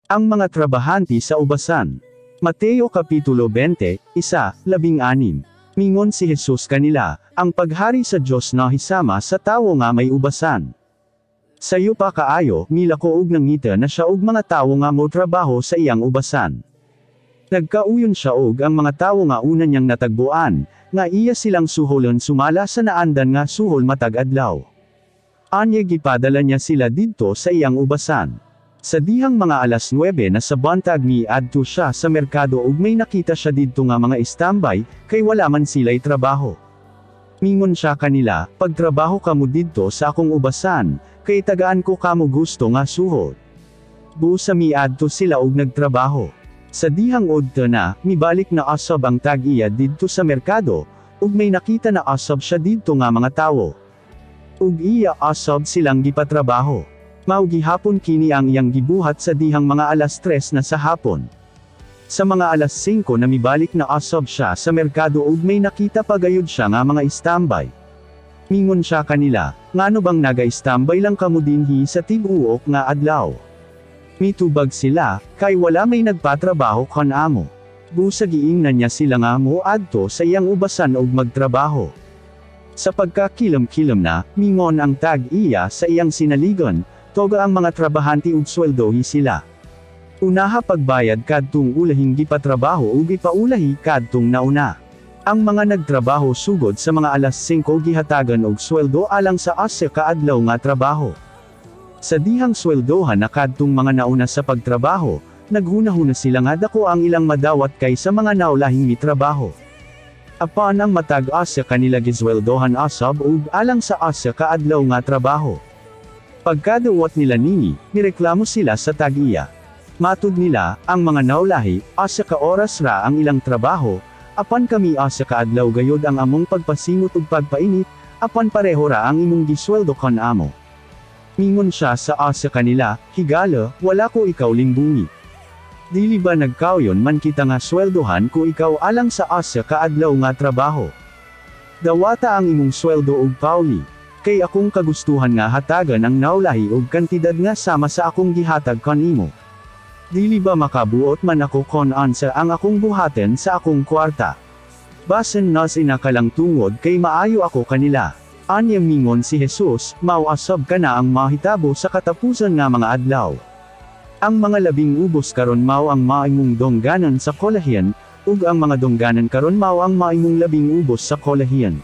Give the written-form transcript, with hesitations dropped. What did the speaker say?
Ang mga trabahante sa ubasan. Mateo Kapitulo 20, 1:16. Mingon si Jesus kanila, ang paghari sa Diyos na hisama sa tawo nga may ubasan. Sayo pa kaayo, milako og nangita na siya og mga tawo nga mo trabaho sa iyang ubasan. Nagkauyon siya og ang mga tawo nga una niyang natagbuan, nga iya silang suholon sumala sa naandan nga suhol matag adlaw. Anya gipadala niya sila didto sa iyang ubasan. Sa dihang mga 9:00 na sa bantag miadto siya sa merkado ug may nakita siya didto nga mga istambay, kay wala man sila'y trabaho. Mingon siya kanila, pagtrabaho kamo didto sa akong ubasan, kay tagaan ko kamo gusto nga suhol. Busa miadto sila og nagtrabaho. Sa dihang odto na, mibalik na asab ang tag-iya didto sa merkado, ug may nakita na asab siya didto nga mga tawo. Ug iya asab silang gipatrabaho. Mao gihapon kini ang iyang gibuhat sa dihang mga 3:00 na sa hapon. Sa mga 5:00 na mibalik na asab siya sa merkado ug may nakita pagayod siya nga mga istambay. Mingon siya kanila, ngano bang naga-istambay lang kamo dinhi sa tig-uok nga adlaw? Mitubag sila, kay wala may nagpatrabaho kan amo. Busa giingnan niya sila nga mo adto sa iyang ubasan og magtrabaho. Sa pagkakilam-kilam na, mingon ang tag-iya sa iyang sinaligan, toga ang mga trabahante ug sweldohi sila. Unaha pagbayad kadtong ulahing gipatrabaho ug ipaulahi kadtong nauna. Ang mga nagtrabaho sugod sa mga 5:00 gihatagan og sweldo alang sa 10 ka adlaw nga trabaho. Sa dihang sweldohan na kadtong mga nauna sa pagtrabaho, naghunahuna sila nga dako ang ilang madawat kay sa mga naulahing mitrabaho. Apan ang matag 10 kanila gisweldohan asab ug alang sa 10 ka adlaw nga trabaho. Pagkadawat nila nini, nireklamo sila sa tag-iya. Matud nila, ang mga naulahi, 10 ka oras ra ang ilang trabaho, apan kami 10 ka adlaw gayod ang among pagpasingot ug pagpainit, apan pareho ra ang imong gisweldo kan amo. Mingon siya sa 10 kanila, higala, wala ko ikaw limbungi. Dili ba nagkauyon man kita nga sweldohan ko ikaw alang sa 10 ka adlaw nga trabaho? Dawata ang imong sweldo og pauli. Kay akong kagustuhan nga hatagan ang naulahi og kantidad nga sama sa akong gihatag kanimo. Dili ba makabuot man ako kon ansa ang akong buhaten sa akong kwarta? Basen nas inakalang tungod kay maayo ako kanila. Anya mingon si Jesus, mauasab ka na ang mahitabo sa katapusan nga mga adlaw. Ang mga labing ubos karon mao ang maimong dongganan sa kolahian, ug ang mga dongganan karon mao ang maimong labing ubos sa kolahian.